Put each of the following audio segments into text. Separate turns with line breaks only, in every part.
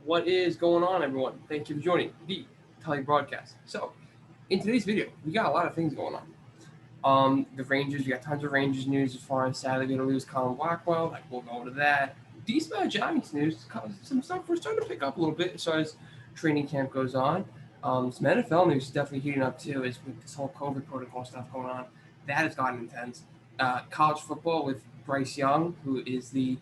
What is going on, everyone? Thank you for joining the Tully Broadcast. So, in today's video, we got a lot of things going on. The Rangers, we got tons of Rangers news as far as sadly going to lose Colin Blackwell. Like, we'll go into that. Decent amount of Giants news. Some stuff we're starting to pick up a little bit as far as training camp goes on. Some NFL news is definitely heating up too, is with this whole COVID protocol stuff going on. That has gotten intense. College football with Bryce Young, who is the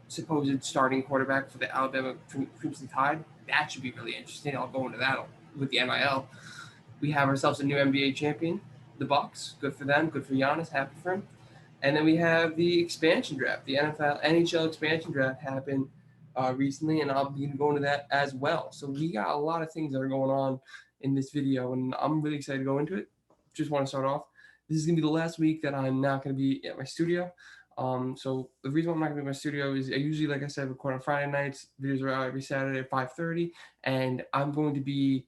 supposed starting quarterback for the Alabama Crimson Tide. That should be really interesting. I'll go into that with the NIL. We have ourselves a new NBA champion, the Bucks. Good for them. Good for Giannis. Happy for him. And then we have the expansion draft. The NHL expansion draft happened recently, and I'll be going to that as well. So we got a lot of things that are going on in this video, and I'm really excited to go into it. Just want to start off. This is going to be the last week that I'm not going to be at my studio. So the reason why I'm not going to be in my studio is I usually, like I said, record on Friday nights. Videos are out every Saturday at 5:30, and I'm going to be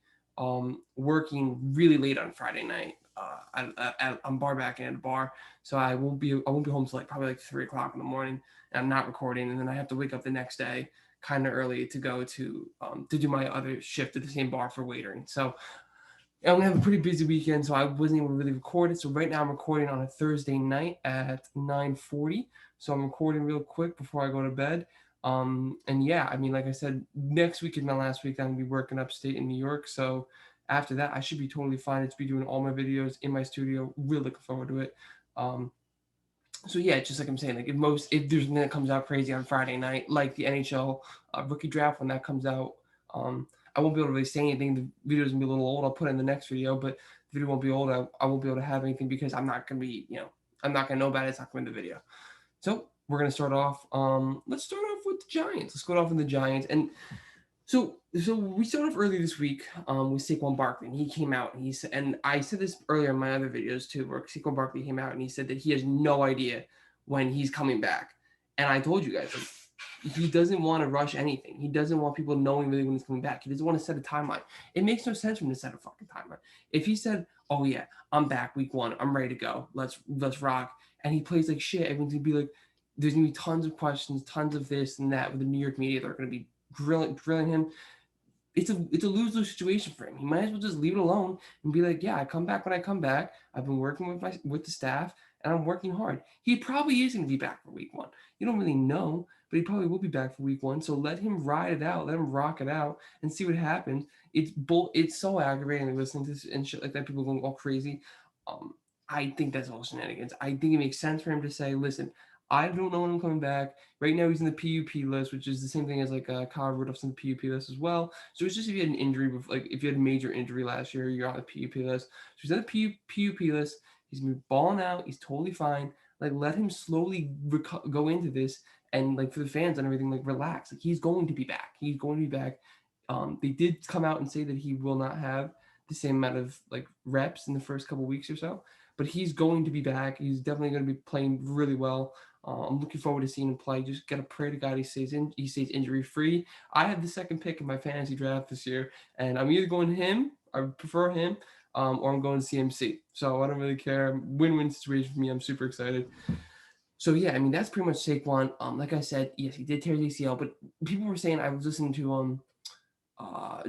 working really late on Friday night. I'm bar backing at a bar, so I won't be home till probably 3 o'clock in the morning, and I'm not recording, and then I have to wake up the next day kind of early to go to do my other shift at the same bar for waitering. So I'm gonna have a pretty busy weekend, so I wasn't able to really record it. So right now I'm recording on a Thursday night at 9:40. So I'm recording real quick before I go to bed. And yeah, I mean, like I said, next week is my last week. I'm gonna be working upstate in New York. So after that, I should be totally fine to be doing all my videos in my studio. Really looking forward to it. Um, so yeah, just like I'm saying, like if there's something that comes out crazy on Friday night, like the NHL rookie draft when that comes out, I won't be able to really say anything. The video's gonna be a little old. I'll put it in the next video, but the video won't be old. I won't be able to have anything because I'm not gonna be, I'm not gonna know about it. It's not gonna be in the video. So we're gonna start off. Let's start off with the Giants. Let's go off with the Giants. And so we started off early this week with Saquon Barkley, and he came out and he said, and I said this earlier in my other videos too, where Saquon Barkley came out and he said that he has no idea when he's coming back. And I told you guys, he doesn't want to rush anything. He doesn't want people knowing really when he's coming back. He doesn't want to set a timeline. It makes no sense for him to set a fucking timeline. If he said, "Oh yeah, I'm back week 1, I'm ready to go, let's rock," and he plays like shit, everyone's gonna be like, there's gonna be tons of questions, tons of this and that with the New York media. They're gonna be drilling him. It's a lose-lose situation for him. He might as well just leave it alone and be like, yeah, I come back when I come back. I've been working with the staff and I'm working hard. He probably is going to be back for week 1. You don't really know, but he probably will be back for week 1. So let him ride it out, let him rock it out, and see what happens. It's so aggravating listening to this and shit like that. People going all crazy. I think that's all shenanigans. I think it makes sense for him to say, listen, I don't know when I'm coming back. Right now, he's in the PUP list, which is the same thing as Kyle Rudolph's in the PUP list as well. So it's just if you had an injury, if you had a major injury last year, you're on the PUP list. So he's on the PUP list. He's been balling out. He's totally fine. Let him slowly go into this, and for the fans and everything, relax. He's going to be back. He's going to be back. They did come out and say that he will not have the same amount of reps in the first couple weeks or so, but he's going to be back. He's definitely going to be playing really well. I'm looking forward to seeing him play. Just gotta pray to God he stays injury free. I have the second pick in my fantasy draft this year, and I'm either going him, I prefer him, or I'm going CMC. So I don't really care. Win-win situation for me. I'm super excited. So yeah, I mean that's pretty much Saquon. Like I said, yes, he did tear his ACL, but people were saying, I was listening to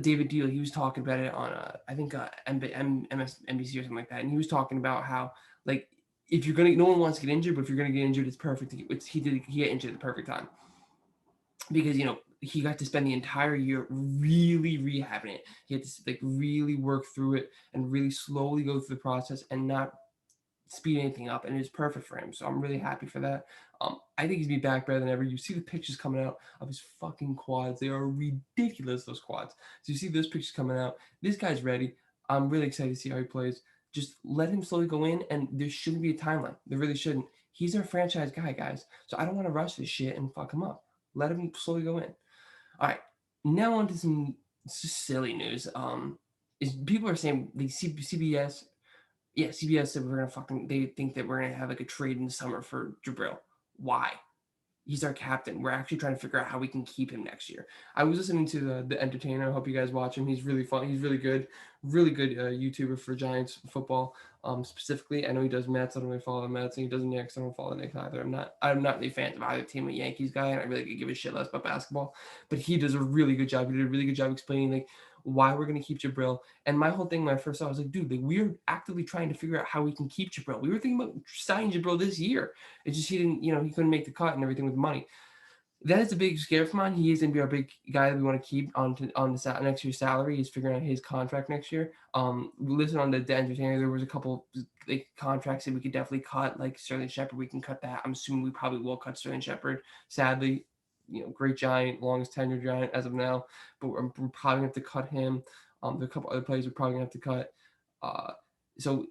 David Deal. He was talking about it on I think MSNBC or something like that, and he was talking about how if you're gonna, no one wants to get injured, but if you're gonna get injured, it's perfect. He got injured at the perfect time because he got to spend the entire year really rehabbing it. He had to really work through it and really slowly go through the process and not speed anything up, and it was perfect for him. So I'm really happy for that. I think he's gonna be back better than ever. You see the pictures coming out of his fucking quads; they are ridiculous. Those quads. So you see those pictures coming out. This guy's ready. I'm really excited to see how he plays. Just let him slowly go in, and there shouldn't be a timeline. There really shouldn't. He's our franchise guy, guys. So I don't want to rush this shit and fuck him up. Let him slowly go in. All right, now on to some silly news. Is people are saying the CBS. Yeah, CBS said they think that we're gonna have a trade in the summer for Jabrill. Why? He's our captain. We're actually trying to figure out how we can keep him next year. I was listening to the Entertainer. I hope you guys watch him. He's really fun. He's really good YouTuber for Giants football. Specifically, I know he does Mets. I don't really follow the Mets, and he does the Knicks. I don't follow the Knicks either. I'm not really a fan of either team. A Yankees guy, and I really could give a shit less about basketball. But he does a really good job. He did a really good job explaining like why we're going to keep Jabrill. And my whole thing when I first saw it, I was like, dude, like, we're actively trying to figure out how we can keep Jabrill. We were thinking about signing Jabrill this year. It's just he didn't, he couldn't make the cut and everything with money. That is a big scare for mine. He is going to be our big guy that we want to keep on the next year's salary. He's figuring out his contract next year. Listen on the Entertainer, there was a couple like contracts that we could definitely cut, like Sterling Shepard. We can cut that. I'm assuming we probably will cut Sterling Shepard. Sadly, great Giant, longest tenured Giant as of now, but we're probably going to have to cut him. There are a couple other players we're probably going to have to cut. Uh, so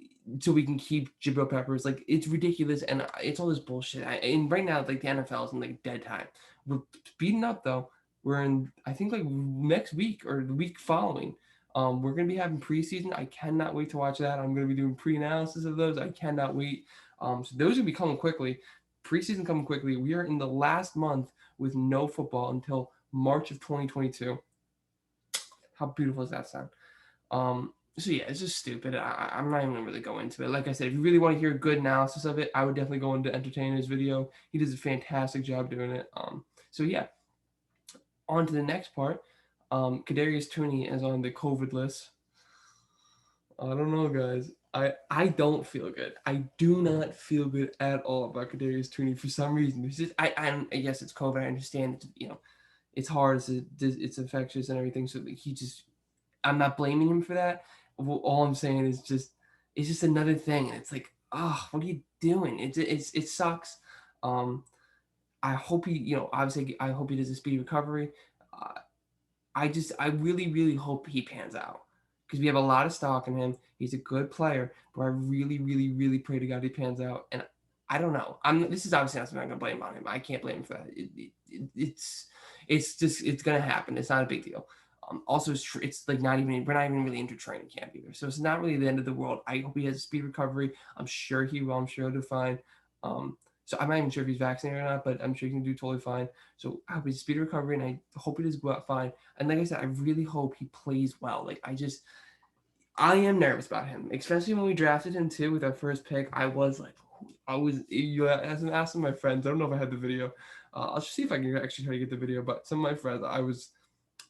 we can keep Jabrill Peppers. Like, it's ridiculous, and it's all this bullshit. And right now, like, the NFL is in like dead time. We're speeding up though. We're in, I think, like next week or the week following. We're gonna be having preseason. I cannot wait to watch that. I'm gonna be doing pre-analysis of those. I cannot wait. So those are gonna be coming quickly. Preseason coming quickly. We are in the last month with no football until March of 2022. How beautiful does that sound? So yeah, it's just stupid. I'm not even gonna really go into it. Like I said, if you really want to hear a good analysis of it, I would definitely go into Entertainer's video. He does a fantastic job doing it. So yeah, on to the next part. Kadarius Tooney is on the COVID list. I don't know, guys. I don't feel good. I do not feel good at all about Kadarius Tooney for some reason. It's just I guess it's COVID. I understand. It's hard. It's infectious and everything. So he just, I'm not blaming him for that. All I'm saying is it's just another thing. And it's like, what are you doing? It sucks. I hope he, obviously, I hope he does a speedy recovery. Uh, I really, really hope he pans out because we have a lot of stock in him. He's a good player, but I really, really, really pray to God he pans out. And I don't know. This is obviously not something I'm gonna blame on him. I can't blame him for that. It's gonna happen. It's not a big deal. Also, it's like we're not even really into training camp either. So it's not really the end of the world. I hope he has a speed recovery. I'm sure he will. I'm sure he'll do fine. So I'm not even sure if he's vaccinated or not, but I'm sure he can do totally fine. So I hope he's a speed recovery, and I hope he does go out fine. And like I said, I really hope he plays well. Like I am nervous about him, especially when we drafted him too with our first pick. You asking my friends. I don't know if I had the video. I'll see if I can actually try to get the video. But some of my friends, I was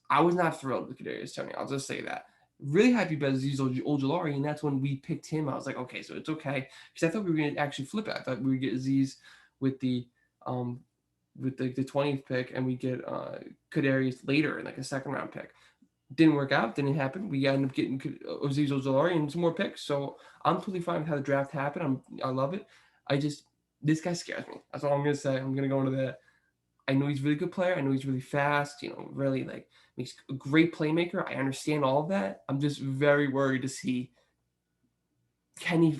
not thrilled with Kadarius Toney. I'll just say that. Really happy about Azeez Ojulari, and that's when we picked him. I was like, okay, so it's okay, because I thought we were going to actually flip it. I thought we would get Azeez with the 20th pick, and we get Kadarius later in like a second round pick. Didn't work out. Didn't happen. We ended up getting Azeez Ojulari and some more picks. So I'm totally fine with how the draft happened. I love it. This guy scares me. That's all I'm gonna say. I'm gonna go into that. I know he's a really good player. I know he's really fast. Really like makes a great playmaker. I understand all of that. I'm just very worried to see, can he?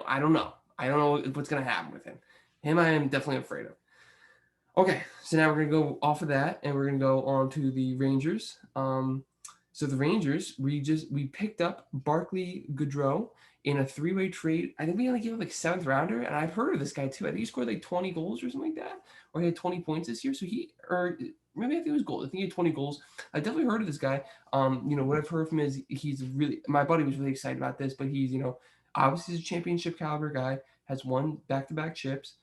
I don't know. I don't know what's gonna happen with him. I am definitely afraid of. Okay, so now we're gonna go off of that, and we're gonna go on to the Rangers. So the Rangers, we picked up Barkley Goodrow in a three-way trade. I think we only gave him like seventh rounder, and I've heard of this guy too. I think he scored like 20 goals or something like that, or he had 20 points this year. So maybe I think it was goals. I think he had 20 goals. I definitely heard of this guy. What I've heard from him is he's really. My buddy was really excited about this, but he's obviously he's a championship caliber guy. Has won back-to-back chips.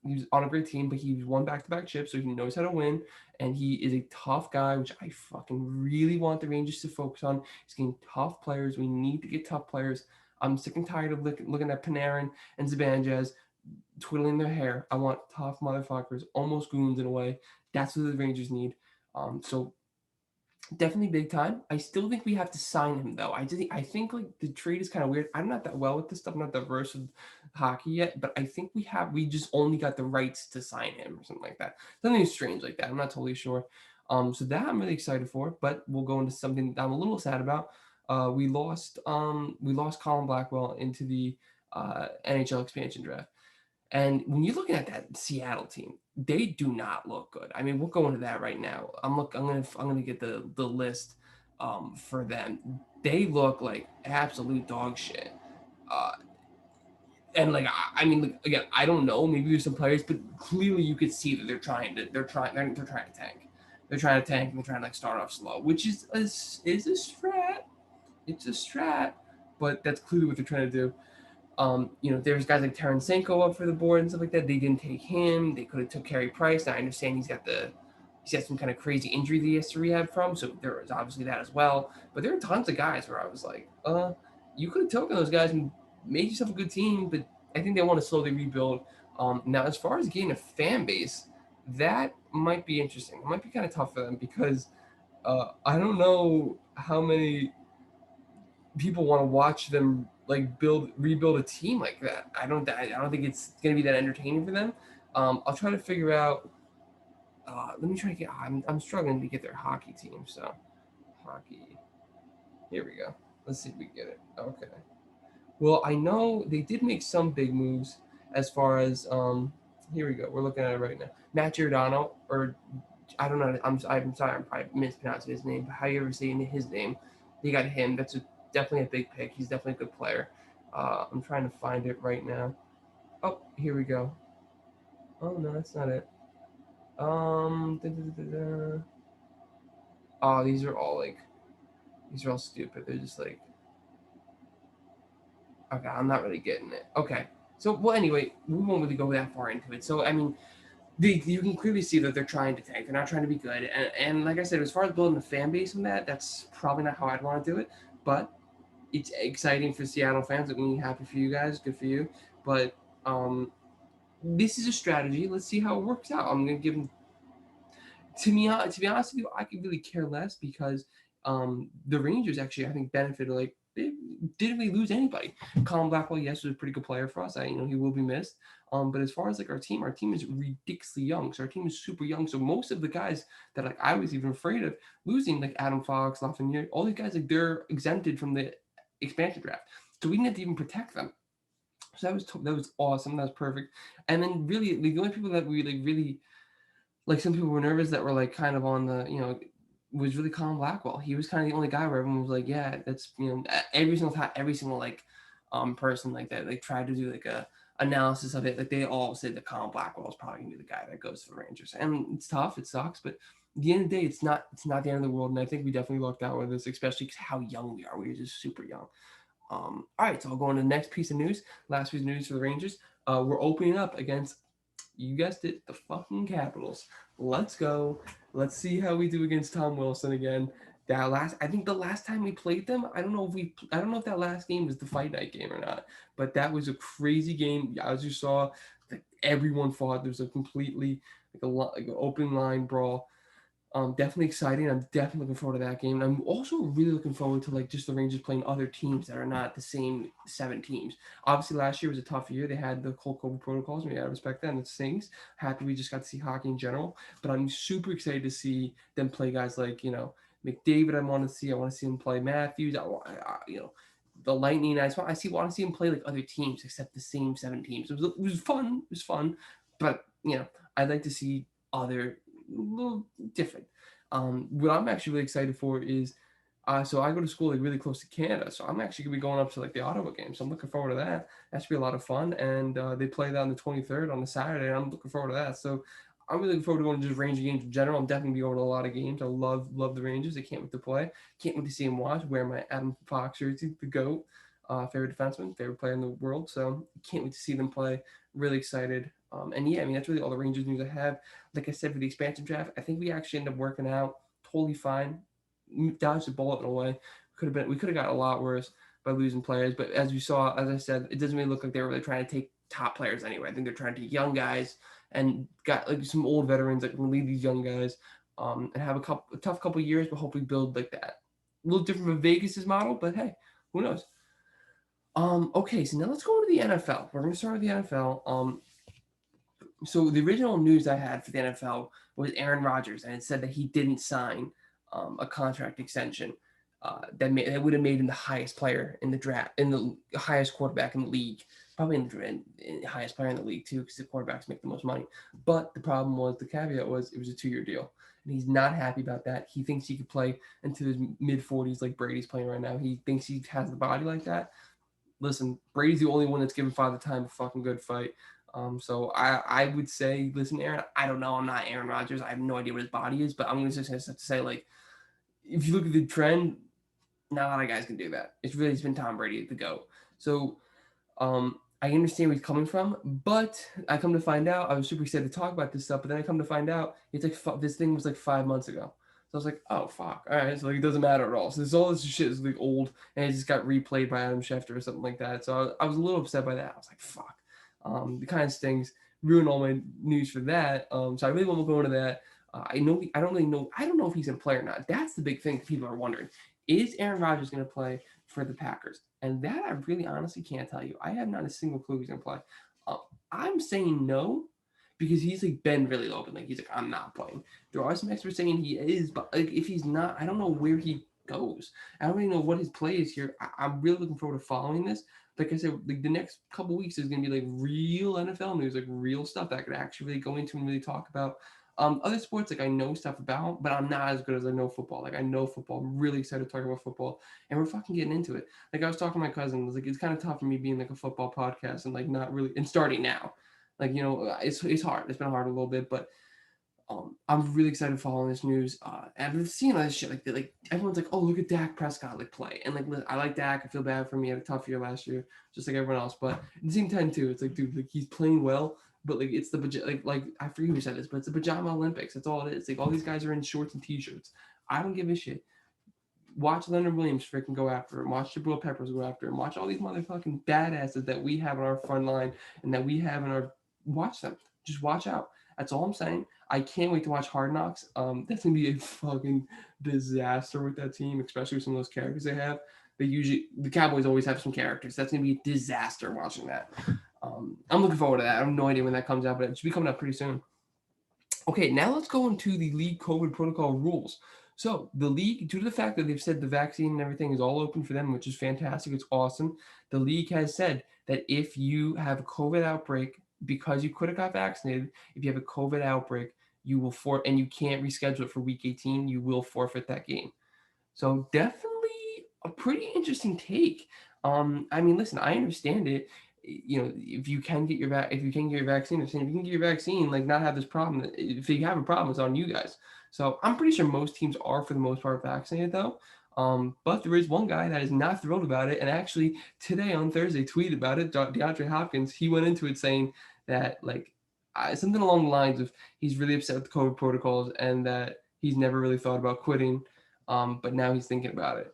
He was on a great team, but he won back-to-back chips, so he knows how to win. And he is a tough guy, which I fucking really want the Rangers to focus on. He's getting tough players. We need to get tough players. I'm sick and tired of looking at Panarin and Zibanejad twiddling their hair. I want tough motherfuckers, almost goons in a way. That's what the Rangers need. So definitely big time. I still think we have to sign him though. I think like the trade is kind of weird. I'm not that well with this stuff. I'm not that versed with hockey yet, but I think we just only got the rights to sign him or something like that. Something strange like that. I'm not totally sure. So that I'm really excited for, but we'll go into something that I'm a little sad about. We lost Colin Blackwell into the NHL expansion draft. And when you're looking at that Seattle team, they do not look good. I mean, we'll go into that right now. I'm gonna get the list for them. They look like absolute dog shit. Uh, And like I mean, like, again, I don't know. Maybe there's some players, but clearly you could see that they're trying to tank. They're trying to tank and they're trying to like start off slow, which is a strat. It's a strat, but that's clearly what they're trying to do. There's guys like Tarasenko up for the board and stuff like that. They didn't take him. They could have took Carey Price. Now I understand he's got some kind of crazy injury that he has to rehab from, so there was obviously that as well. But there are tons of guys where I was like, you could have taken those guys and made yourself a good team, but I think they want to slowly rebuild. Now, as far as getting a fan base, that might be interesting. It might be kind of tough for them because I don't know how many people want to watch them like rebuild a team like that. I don't think it's gonna be that entertaining for them. I'll try to figure out. Let me try to get. I'm struggling to get their hockey team. So, hockey. Here we go. Let's see if we get it. Okay. Well, I know they did make some big moves as far as here we go. We're looking at it right now. Matt Giordano, or I don't know. I'm sorry. I'm probably mispronouncing his name. But how you ever say his name? They got him. That's definitely a big pick. He's definitely a good player. I'm trying to find it right now. Oh, here we go. Oh no, that's not it. Oh, these are all stupid. They're just like, okay, I'm not really getting it. Okay, so well, anyway, we won't really go that far into it. So I mean, you can clearly see that they're trying to tank. They're not trying to be good. And like I said, as far as building a fan base on that's probably not how I'd want to do it. But it's exciting for Seattle fans. I'm happy for you guys. Good for you. But this is a strategy. Let's see how it works out. I'm gonna give them. To be honest with you, I could really care less because the Rangers actually I think benefited. Like they didn't really lose anybody. Colin Blackwell, yes, was a pretty good player for us. He will be missed. But as far as like our team is ridiculously young. So our team is super young. So most of the guys that like I was even afraid of losing, like Adam Fox, Lafreniere, all these guys, like they're exempted from the expansion draft. So we didn't have to even protect them. So that was awesome. That was perfect. And then really the only people that we like really like some people were nervous that were like kind of on the was really Colin Blackwell. He was kind of the only guy where everyone was like, yeah, that's every single time, every single like person like that like tried to do like a analysis of it. Like they all said that Colin Blackwell is probably gonna be the guy that goes to the Rangers, and it's tough. It sucks, but at the end of the day, it's not the end of the world. And I think we definitely lucked out with this, especially because how young we are. We're just super young. All right, so I'll go on to the next piece of news. Last piece of news for the Rangers. We're opening up against, you guessed it, the fucking Capitals. Let's go. Let's see how we do against Tom Wilson again. I think the last time we played them, I don't know if that last game was the fight night game or not, but that was a crazy game. As you saw, like everyone fought. There was a completely like an open line brawl. Definitely exciting. I'm definitely looking forward to that game. And I'm also really looking forward to like just the Rangers playing other teams that are not the same 7 teams. Obviously, last year was a tough year. They had the cold COVID protocols, and we gotta respect that, and it stings. Happy we just got to see hockey in general. But I'm super excited to see them play guys like McDavid. I want to see them play Matthews. The Lightning. I want to see them play like other teams except the same 7 teams. It was fun. It was fun, but I'd like to see other a little different. What I'm actually really excited for is, so I go to school like really close to Canada, so I'm actually gonna be going up to like the Ottawa game. So I'm looking forward to that. That should be a lot of fun, and they play that on the 23rd on the Saturday. And I'm looking forward to that. So I'm really looking forward to going to just Ranger games in general. I'm definitely going to a lot of games. I love the Rangers. I can't wait to play. Can't wait to see them watch. Wear my Adam Fox jersey, the GOAT, favorite defenseman, favorite player in the world. So can't wait to see them play. Really excited. And yeah, I mean that's really all the Rangers news I have. Like I said, for the expansion draft, I think we actually ended up working out totally fine. Dodged the bullet in a way. We could have got a lot worse by losing players. But as you saw, as I said, it doesn't really look like they were really trying to take top players anyway. I think they're trying to take young guys and got like some old veterans that can lead these young guys and have a tough couple of years, but hopefully build like that. A little different from Vegas's model, but hey, who knows? Okay, so now let's go to the NFL. We're gonna start with the NFL. So the original news I had for the NFL was Aaron Rodgers, and it said that he didn't sign a contract extension that would have made him the highest player in the draft, in the highest quarterback in the league, probably in the highest player in the league too, because the quarterbacks make the most money. But the problem was, the caveat was, it was a 2-year deal, and he's not happy about that. He thinks he could play into his mid 40s like Brady's playing right now. He thinks he has the body like that. listen, Brady's the only one that's given Father Time a fucking good fight. So I would say, listen, Aaron, I don't know. I'm not Aaron Rodgers. I have no idea what his body is, but I'm going to just have to say, like, if you look at the trend, not a lot of guys can do that. It's been Tom Brady the GOAT. So I understand where he's coming from, but I come to find out, I was super excited to talk about this stuff, but then I come to find out, it's like, this thing was like 5 months ago. So I was like, oh, fuck. All right. So, like, it doesn't matter at all. So all this shit is, like, old, and it just got replayed by Adam Schefter or something like that. So I was a little upset by that. I was like, fuck. The kind of stings, ruined all my news for that. So I really won't go into that. I don't know if he's going to play or not. That's the big thing people are wondering. Is Aaron Rodgers going to play for the Packers? And that I really honestly can't tell you. I have not a single clue he's going to play. I'm saying no because he's, like, been really open. Like, he's like, I'm not playing. There are some experts saying he is, but, like, if he's not, I don't know where he goes. I don't really know what his play is here. I'm really looking forward to following this. Like I said, like, the next couple weeks is going to be, like, real NFL news, like, real stuff that I could actually really go into and really talk about. Other sports, like, I know stuff about, but I'm not as good as I know football. Like, I know football. I'm really excited to talk about football, and we're fucking getting into it. Like, I was talking to my cousin. Like, it's kind of tough for me being, like, a football podcast and, like, not really, and starting now. Like, it's hard. It's been hard a little bit, but I'm really excited following this news. And I've seen all this shit. Like everyone's like, oh, look at Dak Prescott, like, play. And, like, I like Dak. I feel bad for me. He had a tough year last year, just like everyone else. But at the same time, too, it's like, dude, like, he's playing well. But, like, it's like I forget who said this, but it's the pajama Olympics. That's all it is. Like, all these guys are in shorts and t-shirts. I don't give a shit. Watch Leonard Williams freaking go after him. Watch Jabrill Peppers go after him. Watch all these motherfucking badasses that we have on our front line and that we have in our. Watch them. Just watch out. That's all I'm saying. I can't wait to watch Hard Knocks. That's gonna be a fucking disaster with that team, especially with some of those characters they have. The Cowboys always have some characters. That's gonna be a disaster watching that. I'm looking forward to that. I have no idea when that comes out, but it should be coming out pretty soon. Okay, now let's go into the league COVID protocol rules. So the league, due to the fact that they've said the vaccine and everything is all open for them, which is fantastic, it's awesome. The league has said that if you have a COVID outbreak because you could have got vaccinated, if you have a COVID outbreak, you will and you can't reschedule it for week 18, you will forfeit that game. So definitely a pretty interesting take. I mean, listen, I understand it. If you can get your vaccine, if you can get your vaccine, like, not have this problem. If you have a problem, it's on you guys. So I'm pretty sure most teams are, for the most part, vaccinated, though. But there is one guy that is not thrilled about it, and actually today on Thursday tweeted about it. DeAndre Hopkins, he went into it saying that, like, something along the lines of he's really upset with the COVID protocols and that he's never really thought about quitting, but now he's thinking about it.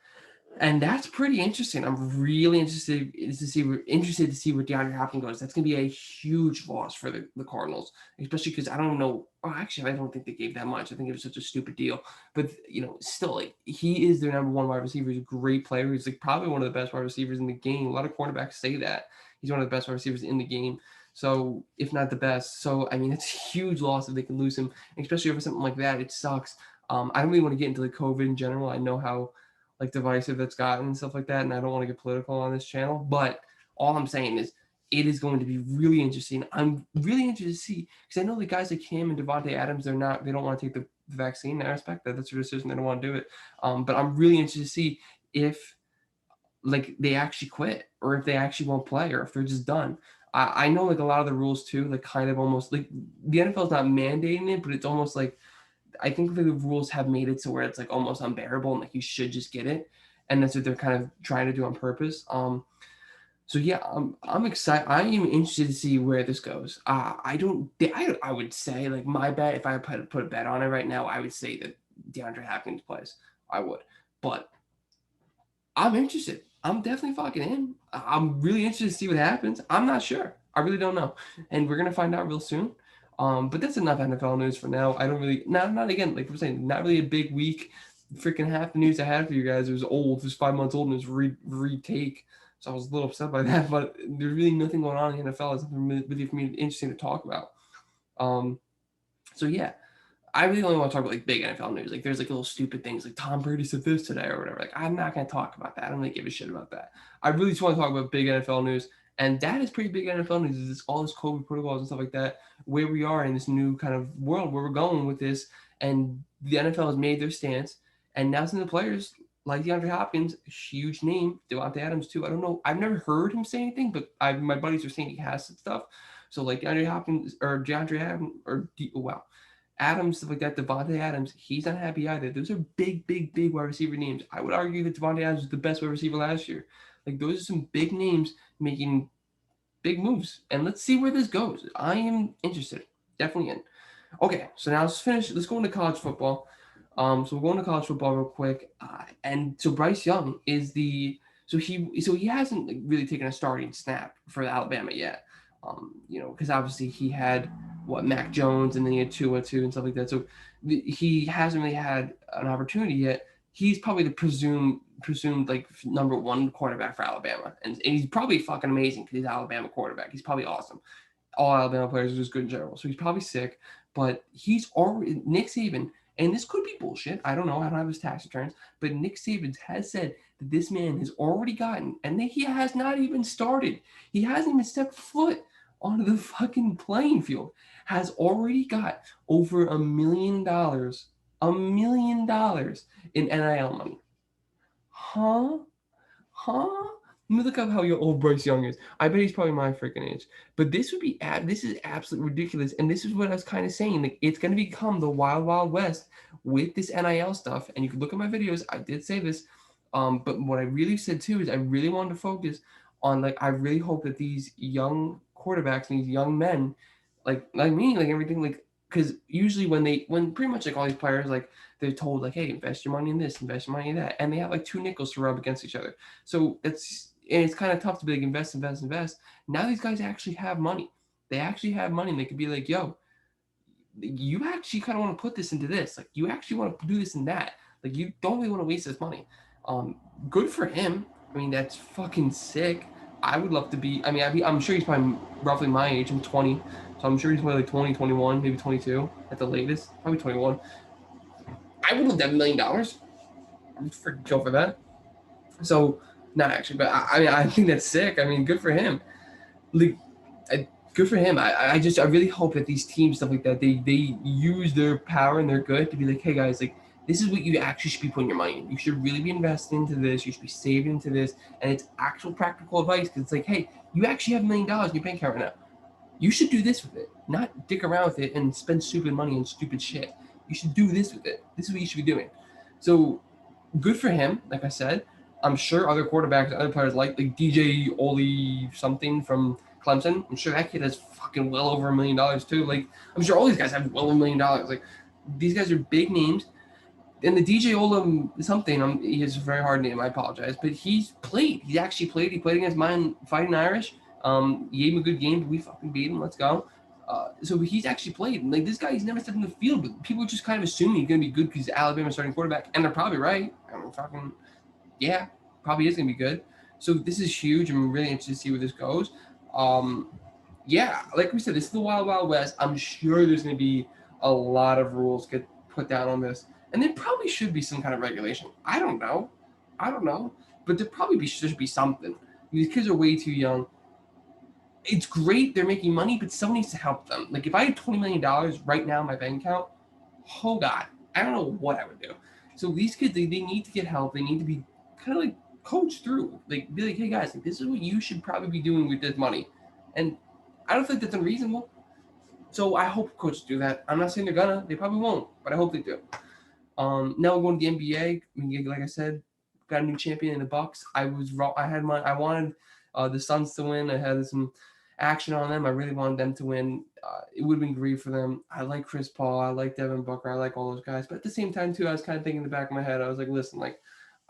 And that's pretty interesting. I'm really interested to see where DeAndre Hopkins goes. That's going to be a huge loss for the Cardinals, especially because I don't know. Oh, actually, I don't think they gave that much. I think it was such a stupid deal. But, still, like, he is their number one wide receiver. He's a great player. He's, like, probably one of the best wide receivers in the game. A lot of cornerbacks say that. He's one of the best wide receivers in the game. So, if not the best. So, I mean, it's a huge loss if they can lose him, especially over something like that. It sucks. I don't really want to get into the COVID in general. I know how, like, divisive that's gotten and stuff like that, and I don't want to get political on this channel, but all I'm saying is it is going to be really interesting. I'm really interested to see, because I know the guys like him and Devontae Adams, they don't want to take the vaccine. I respect that. That's their decision. They don't want to do it. But I'm really interested to see if, like, they actually quit, or if they actually won't play, or if they're just done. I know, like, a lot of the rules too, like, kind of almost, like, the NFL is not mandating it, but it's almost like, I think the rules have made it to where it's, like, almost unbearable and, like, you should just get it. And that's what they're kind of trying to do on purpose. So yeah, I'm excited. I am interested to see where this goes. I would say, like, my bet, if I put a bet on it right now, I would say that DeAndre Hopkins plays. I would, but I'm interested. I'm definitely fucking in. I'm really interested to see what happens. I'm not sure. I really don't know. And we're going to find out real soon. But that's enough NFL news for now. I don't really, not again, like we're saying, not really a big week. Freaking half the news I had for you guys, it was old. It was 5 months old, and it was retake. So I was a little upset by that, but there's really nothing going on in the NFL. It's something really for me interesting to talk about. So yeah, I really only want to talk about, like, big NFL news. Like, there's, like, little stupid things, like Tom Brady said this today or whatever. Like, I'm not going to talk about that. I don't really give a shit about that. I really just want to talk about big NFL news. And that is pretty big NFL news, is all this COVID protocols and stuff like that, where we are in this new kind of world where we're going with this. And the NFL has made their stance. And now some of the players, like DeAndre Hopkins, huge name. Devontae Adams too. I don't know. I've never heard him say anything, but my buddies are saying he has some stuff. So like DeAndre Hopkins or DeAndre Adams Adams, stuff like that. Devontae Adams, he's not happy either. Those are big, big, big wide receiver names. I would argue that Devontae Adams was the best wide receiver last year. Like those are some big names making big moves, and let's see where this goes. I am interested, definitely in. Okay, so now let's finish. Let's go into college football. So we're going to college football real quick. And so Bryce Young is he hasn't like, really taken a starting snap for Alabama yet. Because obviously he had Mac Jones and then he had Tua too and stuff like that. So he hasn't really had an opportunity yet. He's probably the presumed like number one quarterback for Alabama, and he's probably fucking amazing because he's Alabama quarterback. He's probably awesome. All Alabama players are just good in general, so he's probably sick. But he's already Nick Saban, and this could be bullshit. I don't know. I don't have his tax returns, but Nick Saban has said that this man has already gotten, and he has not even started. He hasn't even stepped foot onto the fucking playing field. Has already got over $1 million, $1 million in NIL money. Huh? Let me look up how old Bryce Young is. I bet he's probably my freaking age. But this is absolutely ridiculous. And this is what I was kind of saying. Like, it's going to become the wild, wild west with this NIL stuff. And you can look at my videos. I did say this. But what I really said too is I really wanted to focus on, like, I really hope that these young quarterbacks and these young men, like me, like everything, like, because usually when pretty much like all these players, like, they're told like, hey, invest your money in this, invest your money in that, and they have like two nickels to rub against each other. So it's kind of tough to be like invest. Now these guys actually have money. They actually have money, and they could be like, yo, you actually kind of want to put this into this. Like, you actually want to do this and that. Like, you don't really want to waste this money. Good for him. I mean, that's fucking sick. I would love to be. I mean, I'm sure he's probably roughly my age. I'm 20, so I'm sure he's probably like 20, 21, maybe 22 at the latest. Probably 21. I would love to have $1 million. I'm freaking go for that. So, not actually, but I think that's sick. I mean, good for him. Like, good for him. I really hope that these teams, stuff like that, they use their power and their good to be like, hey guys, like, this is what you actually should be putting your money in. You should really be investing into this. You should be saving into this, and it's actual practical advice because it's like, hey, you actually have $1 million in your bank account right now. You should do this with it, not dick around with it and spend stupid money on stupid shit. You should do this with it. This is what you should be doing. So, good for him. Like I said, I'm sure other quarterbacks, other players like DJ Oli something from Clemson. I'm sure that kid has fucking well over $1 million too. Like, I'm sure all these guys have well over $1 million. Like, these guys are big names. And the DJ Olam something, he has a very hard name. I apologize, but he's played. He actually played. He played against mine Fighting Irish. He gave him a good game, but we fucking beat him. Let's go. So he's actually played. Like, this guy, he's never stepped in the field, but people are just kind of assuming he's going to be good because he's Alabama's starting quarterback, and they're probably right. I'm talking, yeah, probably is going to be good. So this is huge. I'm really interested to see where this goes. Yeah, like we said, this is the Wild Wild West. I'm sure there's going to be a lot of rules get put down on this, and there probably should be some kind of regulation. I don't know, but there should be something. These kids are way too young. It's great they're making money, but someone needs to help them. Like, if I had $20 million right now in my bank account, oh God, I don't know what I would do. So these kids, they need to get help. They need to be kind of like coached through. Like, be like, hey guys, like, this is what you should probably be doing with this money. And I don't think that's unreasonable. So I hope coaches do that. I'm not saying they're gonna. They probably won't, but I hope they do. Now we're going to the NBA. I mean, like I said, got a new champion in the Bucks. I wanted the Suns to win. I had some action on them. I really wanted them to win. It would have been great for them. I like Chris Paul. I like Devin Booker. I like all those guys. But at the same time, too, I was kind of thinking in the back of my head, I was like, listen, like,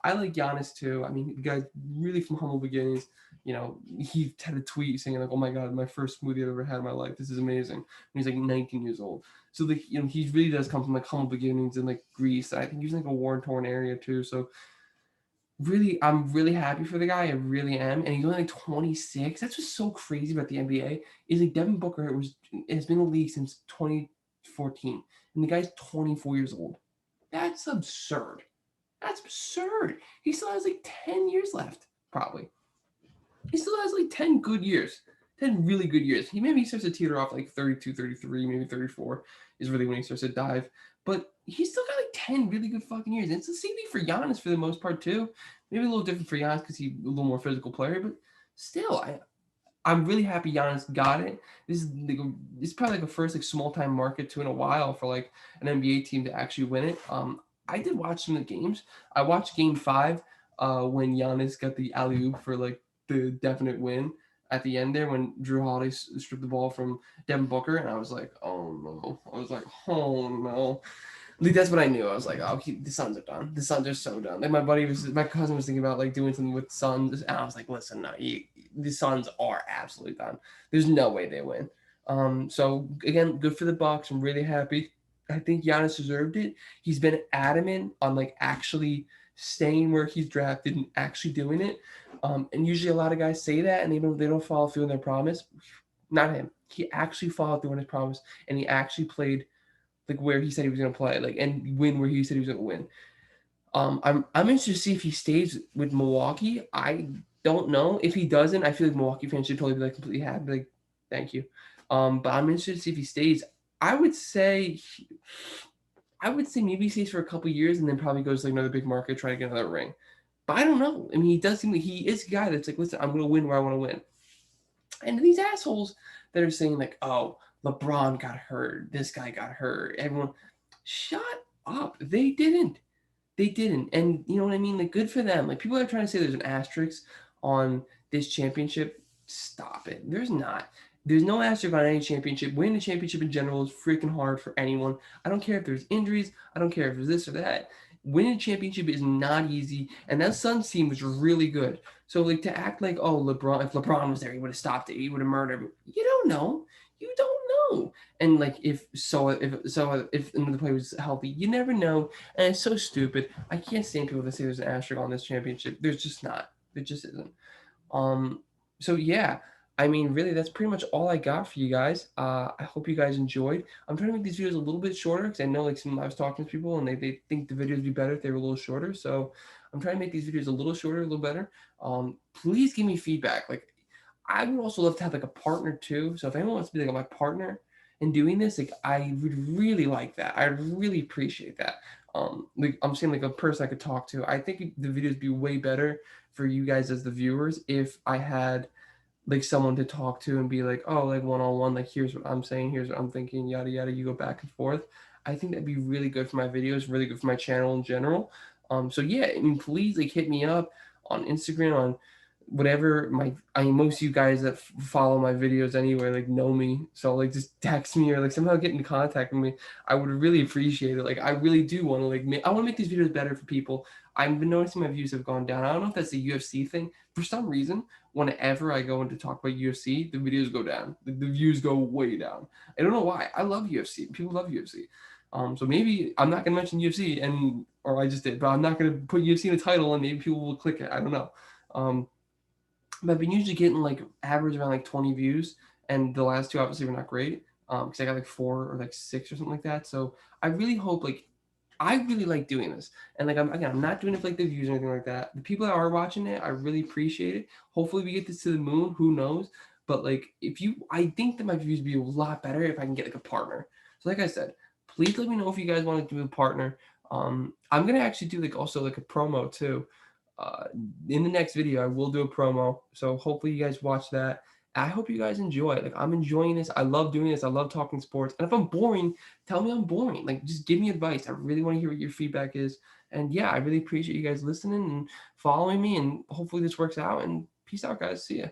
I like Giannis, too. I mean, the guy's really from humble beginnings. You know, he had a tweet saying, like, oh, my God, my first smoothie I've ever had in my life. This is amazing. And he's, like, 19 years old. So, like, you know, he really does come from, like, humble beginnings in, like, Greece. I think he's, like, a war-torn area, too. So, really, I'm really happy for the guy. I really am. And he's only like 26. That's what's so crazy about the NBA is like Devin Booker has been in the league since 2014. And the guy's 24 years old. That's absurd. He still has like 10 years left, probably. He still has like 10 good years. 10 really good years. He starts to teeter off like 32, 33, maybe 34 is really when he starts to dive. but he's still got like 10 really good fucking years. And it's the same thing for Giannis for the most part too. Maybe a little different for Giannis because he's a little more physical player, but still, I'm really happy Giannis got it. This is probably like a first like small time market too in a while for like an NBA team to actually win it. I did watch some of the games. I watched Game 5 when Giannis got the alley oop for like the definite win at the end there when Drew Holiday stripped the ball from Devin Booker, and I was like, oh no. I was like, oh no. Like, that's what I knew. I was like, oh, the Suns are done. The Suns are so done. Like my cousin was thinking about like doing something with Suns, and I was like, listen, no, the Suns are absolutely done. There's no way they win. So again, good for the Bucks. I'm really happy. I think Giannis deserved it. He's been adamant on like actually staying where he's drafted and actually doing it. And usually a lot of guys say that and they don't follow through on their promise. Not him. He actually followed through on his promise, and he actually played like where he said he was going to play, like and win where he said he was going to win. I'm interested to see if he stays with Milwaukee. I don't know. If he doesn't, I feel like Milwaukee fans should totally be like completely happy, like thank you. But I'm interested to see if he stays. I would say maybe he stays for a couple years and then probably goes to like another big market, try to get another ring. But I don't know. I mean, he does seem like he is a guy that's like, listen, I'm going to win where I want to win. And these assholes that are saying like, oh, LeBron got hurt, this guy got hurt, everyone, shut up. They didn't. And you know what I mean? Like, good for them. Like, people are trying to say there's an asterisk on this championship. Stop it. There's not. There's no asterisk on any championship. Winning the championship in general is freaking hard for anyone. I don't care if there's injuries. I don't care if there's this or that. Winning a championship is not easy. And that Suns team was really good. So, like, to act like, oh, if LeBron was there, he would have stopped it. He would have murdered. You don't know. You don't know. And like if another player was healthy, you never know. And it's so stupid. I can't stand people that say there's an asterisk on this championship. There's just not. There just isn't. So yeah, I mean, really, that's pretty much all I got for you guys. I hope you guys enjoyed. I'm trying to make these videos a little bit shorter because I know like I was talking to people and they think the videos would be better if they were a little shorter. So I'm trying to make these videos a little shorter, a little better. Please give me feedback. Like, I would also love to have like a partner too. So if anyone wants to be like my partner in doing this, like I would really like that. I really appreciate that. Like I'm saying like a person I could talk to. I think the videos would be way better for you guys as the viewers if I had like someone to talk to and be like, oh, like one-on-one, like here's what I'm saying, here's what I'm thinking, yada yada. You go back and forth. I think that'd be really good for my videos, really good for my channel in general. So yeah, I mean, please like hit me up on Instagram, on whatever most of you guys that follow my videos anyway, like know me. So like just text me or like somehow get in contact with me. I would really appreciate it. Like I really do want to I want to make these videos better for people. I've been noticing my views have gone down. I don't know if that's a UFC thing. For some reason, whenever I go into talk about UFC, the videos go down. The views go way down. I don't know why. I love UFC. People love UFC. So maybe I'm not gonna mention UFC or I just did, but I'm not gonna put UFC in the title and maybe people will click it. I don't know. But I've been usually getting like average around like 20 views, and the last two obviously were not great because I got like 4 or like 6 or something like that. So I really hope I really like doing this, and like I'm not doing it for like the views or anything like that. The people that are watching it, I really appreciate it. Hopefully we get this to the moon. Who knows? But like I think that my views would be a lot better if I can get like a partner. So like I said, please let me know if you guys want to do a partner. I'm gonna actually do like also like a promo too. In the next video, I will do a promo. So hopefully you guys watch that. I hope you guys enjoy it. Like I'm enjoying this. I love doing this. I love talking sports. And if I'm boring, tell me I'm boring. Like just give me advice. I really want to hear what your feedback is. And yeah, I really appreciate you guys listening and following me. And hopefully this works out. And peace out, guys. See ya.